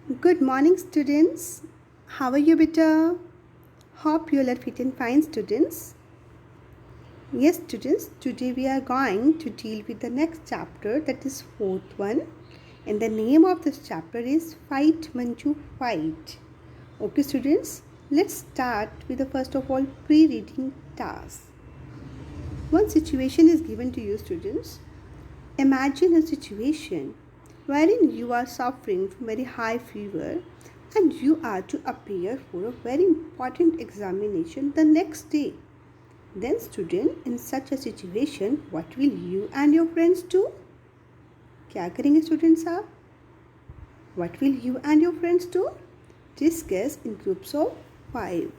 Good morning, students. How are you, beta? Hope you all are fit and fine, students. Yes, students, today we are going to deal with the next chapter, that is fourth one. And the name of this chapter is Fight Manju Fight. Okay, students, let's start with the first of all pre-reading task. One situation is given to you, students. Imagine a situation wherein you are suffering from very high fever and you are to appear for a very important examination the next day. Then, student, in such a situation, what will you and your friends do? क्या करेंगे students आप? What will you and your friends do? Discuss in groups of 5.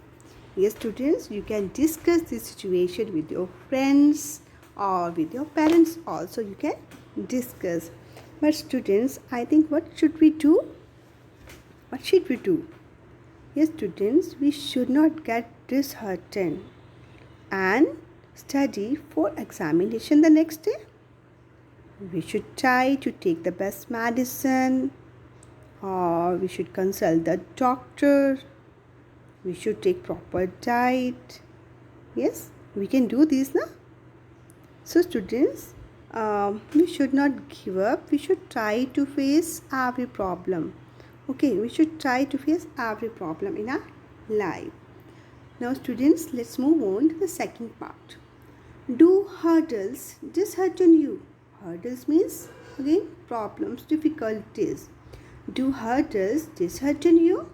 Yes, students, you can discuss this situation with your friends or with your parents also. You can discuss. But students, I think what should we do? What should we do? Yes, students, we should not get disheartened and study for examination the next day. We should try to take the best medicine, or we should consult the doctor. We should take proper diet. Yes, we can do this, na? So students, we should not give up. We should try to face every problem. Okay, we should try to face every problem in our life. Now students, let's move on to the second part. Do hurdles dishearten you? Hurdles means, again, problems, difficulties. Do hurdles dishearten you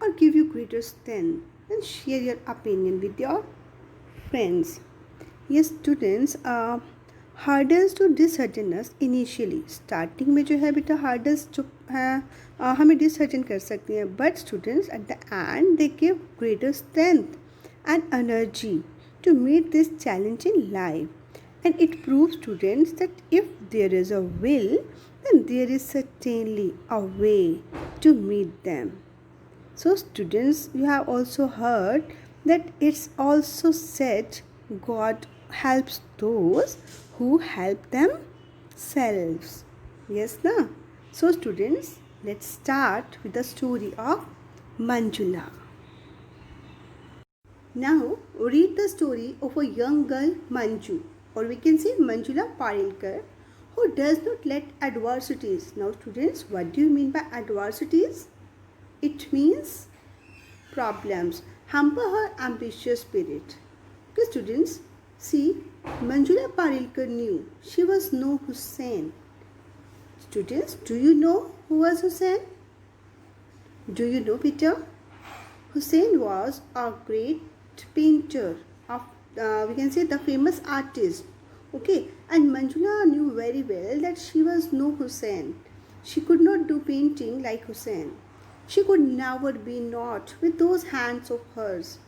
or give you greater strength? And share your opinion with your friends. Yes, students, hurdles to dishearten us initially. Starting में जो है बेटा hurdles जो है हमें dishearten कर सकती हैं. But students, at the end, they give greater strength and energy to meet this challenge in life. And it proves, students, that if there is a will, then there is certainly a way to meet them. So students, you have also heard that it's also said God helps those who help themselves. Yes, na? So students, let's start with the story of Manjula. Now read the story of a young girl, Manju, or we can say Manjula Parilkar, who does not let adversities. Now students, what do you mean by adversities? It means problems hamper her ambitious spirit. Okay, students, see, Manjula Parilkar knew she was no Hussain. Students, do you know who was Hussain? Do you know, Peter? Hussain was a great painter of, we can say, the famous artist. Okay, and Manjula knew very well that she was no Hussain. She could not do painting like Hussain. She could never be not with those hands of hers,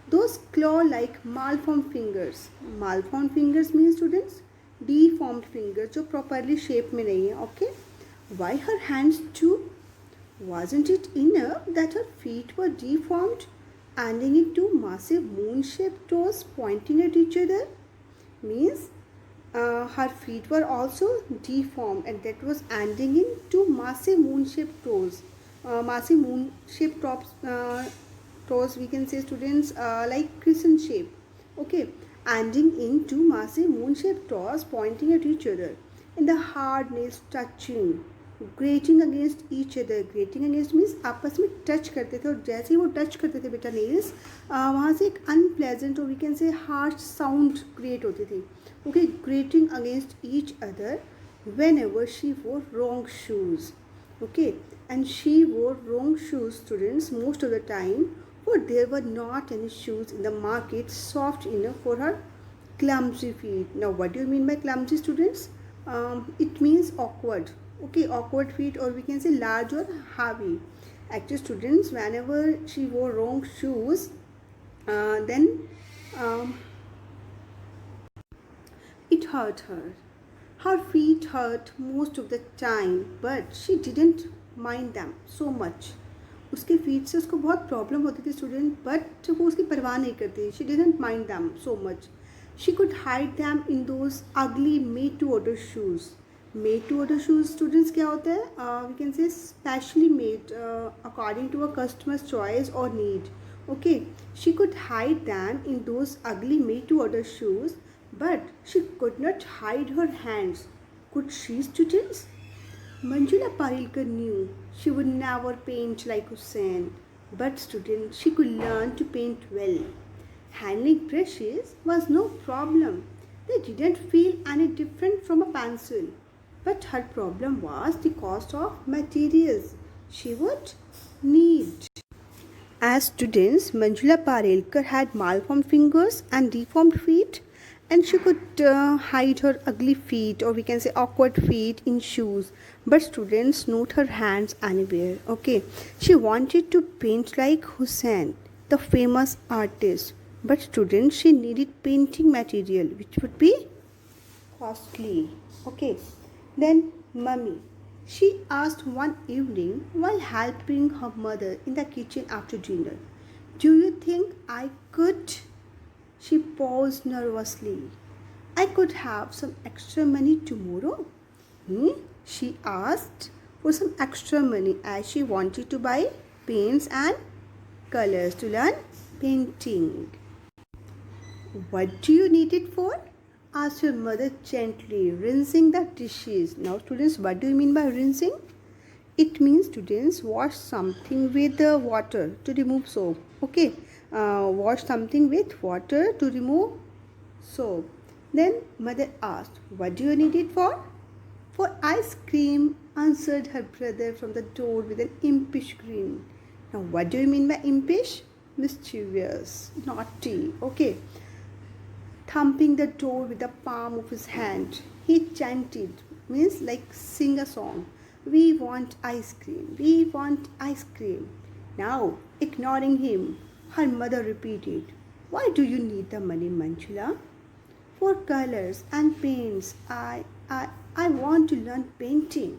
those claw-like malformed fingers. Malformed fingers means, students, deformed fingers जो properly shape में नहीं है. Okay, why her hands too? Wasn't it enough that her feet were deformed, ending in two massive moon-shaped toes pointing at each other? Means her feet were also deformed, and that was ending in two massive moon-shaped toes. Massive moon-shaped toes, we can say, students, like crescent shape. Okay, ending in two massive moon-shaped toes pointing at each other, and the hard nails touching, grating against each other. Grating against means आपस में touch करते थे, और जैसे ही वो touch करते थे बेटा नेल्स, वहाँ से एक अनप्लेजेंट, और we can say harsh sound create होती थी. Okay, grating against each other whenever she wore wrong shoes. Okay, and she wore wrong shoes, students, most of the time, for there were not any shoes in the market soft enough for her clumsy feet. Now what do you mean by clumsy, students? It means awkward. Okay, awkward feet, or we can say large or heavy. Actually, students, whenever she wore wrong shoes, then it hurt her. Her feet hurt most of the time, but she didn't mind them so much. उसके feet से उसको बहुत problem होती थी, student, but वो उसकी परवाह नहीं करती. She didn't mind them so much. She could hide them in those ugly made to order shoes. Made to order shoes students क्या होता है? We can say specially made according to a customer's choice or need. Okay, she could hide them in those ugly made to order shoes, but she could not hide her hands. Could she, students? Manjula Parilkar knew she would never paint like Hussain, but students, she could learn to paint well. Handling brushes was no problem. They didn't feel any different from a pencil. But her problem was the cost of materials she would need. As students, Manjula Parelkar had malformed fingers and deformed feet, and she could hide her ugly feet, or we can say awkward feet, in shoes. But students note her hands anywhere. Okay, she wanted to paint like Hussain, the famous artist. But students, she needed painting material, which would be costly. Okay, then Mummy. She asked one evening while helping her mother in the kitchen after dinner, "Do you think I could?" She paused nervously. "I could have some extra money tomorrow?" She asked for some extra money as she wanted to buy paints and colors to learn painting. "What do you need it for?" asked your mother gently, rinsing the dishes. Now students, what do you mean by rinsing? It means, students, wash something with water to remove soap. Okay, wash something with water to remove soap. Then mother asked, "What do you need it for?" "For ice cream," answered her brother from the door with an impish grin. Now what do you mean by impish? Mischievous, naughty. Okay, thumping the door with the palm of his hand, he chanted, means like sing a song, "We want ice cream, we want ice cream." Now, ignoring him, her mother repeated, "Why do you need the money, Manjula?" "For colors and paints. I want to learn painting."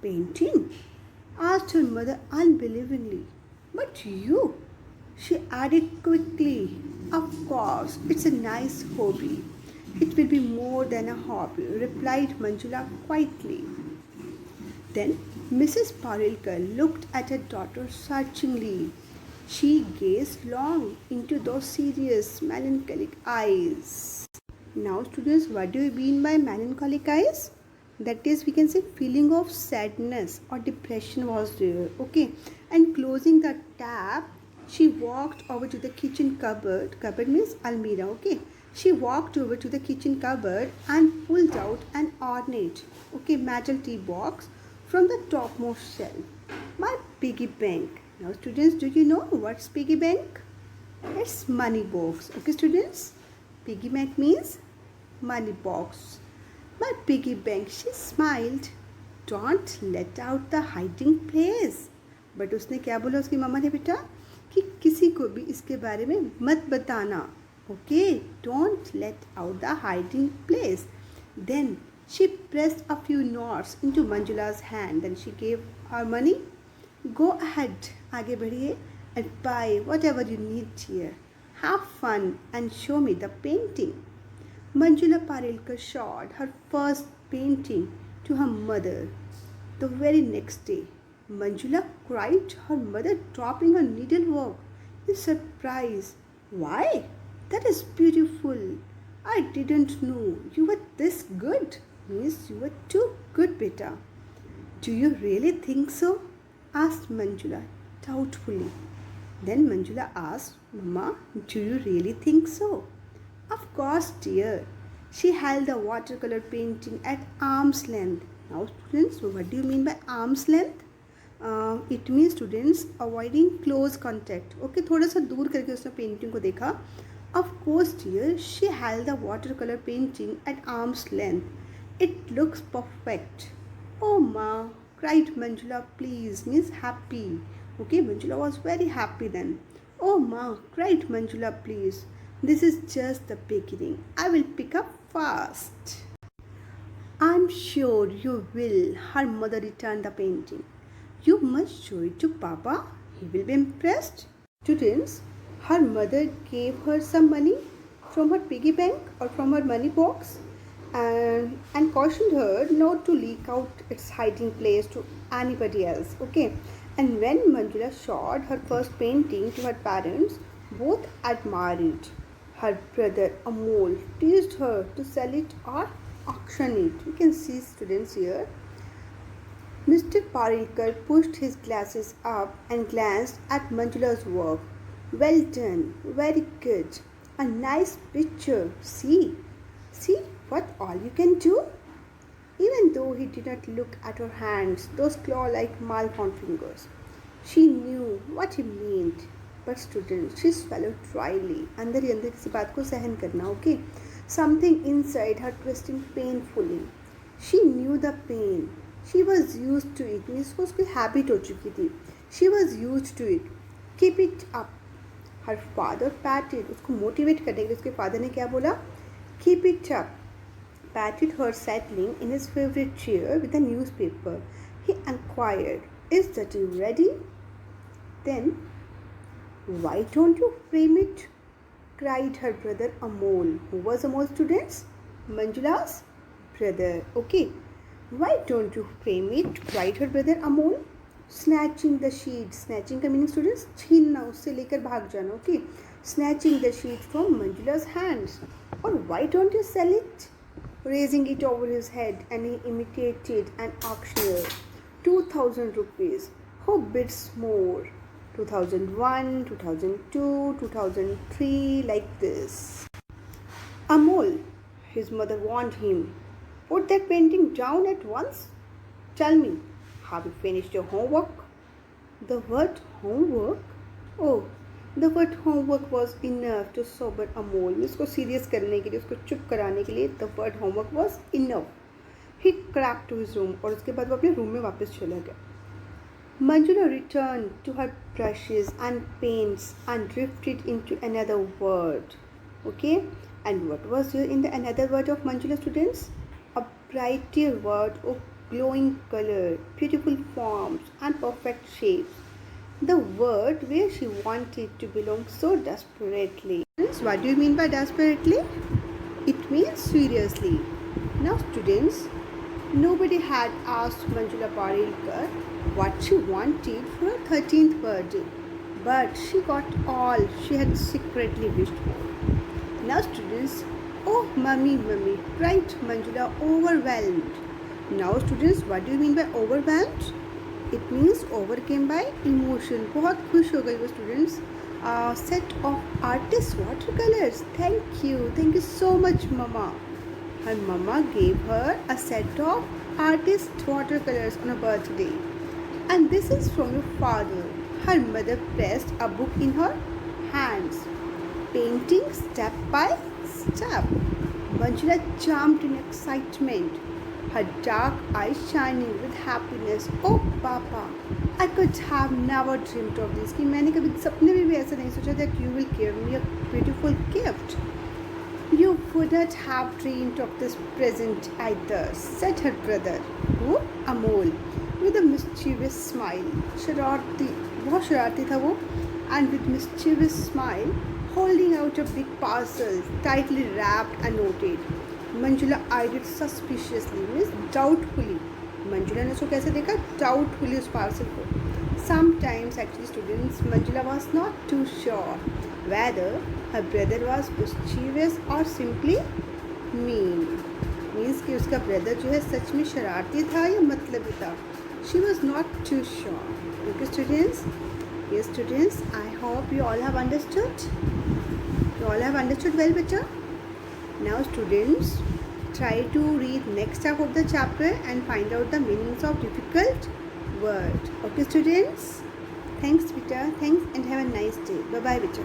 "Painting?" asked her mother unbelievingly. "But you?" She added quickly, "Of course, it's a nice hobby." "It will be more than a hobby," replied Manjula quietly. Then Mrs. Parilkar looked at her daughter searchingly. She gazed long into those serious, melancholic eyes. Now students, what do you mean by melancholic eyes? That is, we can say, feeling of sadness or depression was there. Okay, and closing the tab, she walked over to the kitchen cupboard. Cupboard means almirah. Okay, she walked over to the kitchen cupboard and pulled out an ornate, okay, metal tea box from the topmost shelf. "My piggy bank." Now students, do you know what's piggy bank? It's money box. Okay students, piggy bank means money box. "My piggy bank," she smiled. "Don't let out the hiding place." But उसने क्या बोला उसकी मम्मा ने बेटा, कि किसी को भी इसके बारे में मत बताना. Okay, don't let out the hiding place. Then she pressed a few notes into Manjula's hand. Then she gave her money. "Go ahead, आगे बढ़िए, and buy whatever you need here. Have fun and show me the painting." Manjula Parilkar showed her first painting to her mother. The very next day, Manjula cried, her mother dropping her needlework in surprise. "Why? That is beautiful. I didn't know you were this good." "Miss, you were too good, beta." "Do you really think so?" asked Manjula doubtfully. Then Manjula asked, "Mama, do you really think so?" "Of course, dear." She held the watercolor painting at arm's length. Now students, what do you mean by arm's length? It means, students, avoiding close contact. Okay, थोड़ा सा दूर करके उसने painting को देखा. Of course, dear. She held the watercolor painting at arm's length. "It looks perfect." "Oh ma," cried Manjula, please, means happy. Okay, Manjula was very happy then. "Oh ma," cried Manjula, please. "This is just the beginning. I will pick up fast." "I'm sure you will," her mother returned the painting. "You must show it to Papa. He will be impressed." Students, her mother gave her some money from her piggy bank or from her money box. and cautioned her not to leak out its hiding place to anybody else. Okay, and when Manjula showed her first painting to her parents, both admired it. Her brother Amol teased her to sell it or auction it. You can see students here. Mr. Parilkar pushed his glasses up and glanced at Manjula's work. Well done, very good. A nice picture. See what all you can do? Even though he did not look at her hands, those claw-like malformed fingers, she knew what he meant. But students, she swallowed dryly. अंदर ही अंदर किसी बात को सहन करना, okay? Something inside her twisting painfully. She knew the pain. She was used to it. Means को उसकी habit हो चुकी थी. She was used to it. Keep it up. Her father patted. उसको मोटिवेट करने के लिए उसके फादर ने क्या बोला? Keep it up. Patted her settling in his favorite chair with a newspaper. He inquired, "Is that you ready?" Then, "Why don't you frame it?" cried her brother Amol. Who was Amol, students? Manjula's brother. Okay. "Why don't you frame it?" cried her brother Amol. Snatching the sheet. Snatching का meaning, students, छीनना, उससे लेकर भाग जाना. Okay. Snatching the sheet from Manjula's hands. Or why don't you sell it? Raising it over his head, and he imitated an auctioneer. 2,000 rupees. Who bids more? 2001, 2002, 2003, like this. Amol, his mother warned him. Put that painting down at once. Tell me, have you finished your homework? The word homework? Oh, the word homework was enough to sober Amol. उसको serious करने के लिए, उसको चुप कराने के लिए, the word homework was enough. He crept to his room और उसके बाद वो अपने रूम में वापस चला गया. Manjula returned to her brushes and paints and drifted into another word. Okay, and what was here in the another word of Manjula, students? A brighter word of glowing color, beautiful forms and perfect shapes. The word where she wanted to belong so desperately. What do you mean by desperately? It means seriously. Now students, nobody had asked Manjula Parilkar what she wanted for her 13th birthday, but she got all she had secretly wished for. Now students, oh mummy, cried Manjula, overwhelmed. Now students, what do you mean by overwhelmed? It means overcame by emotion. बहुत खुश हो गई वो students. Set of artist watercolors. Thank you so much, mama. Her mama gave her a set of artist watercolors on her birthday. And this is from your father. Her mother pressed a book in her hands, painting step by step. Manjula jumped in excitement, her dark eyes shining with happiness. Oh papa, I could have never dreamed of this. कि मैंने कभी सपने में भी ऐसा नहीं सोचा that you will give me a beautiful gift. You wouldn't have dreamed of this present either, said her brother, who Amol, with a mischievous smile. शरारती, बहुत शरारती था वो, and with mischievous smile, holding out a big parcel, tightly wrapped and noted. Manjula eyed it suspiciously, means doubtfully. Manjula ने उसको कैसे देखा? Doubtfully उस पार्सल को. Sometimes actually students, Manjula was not too sure whether her brother was mischievous or simply mean. Means कि उसका brother जो है सच में शरारती था या मतलबी था. She was not too sure. Okay students? Yes students, I hope you all have understood. You all have understood well, better. Now students, try to read next half of the chapter and find out the meanings of difficult word. Okay students? Thanks beta. Thanks and have a nice day. Bye bye beta.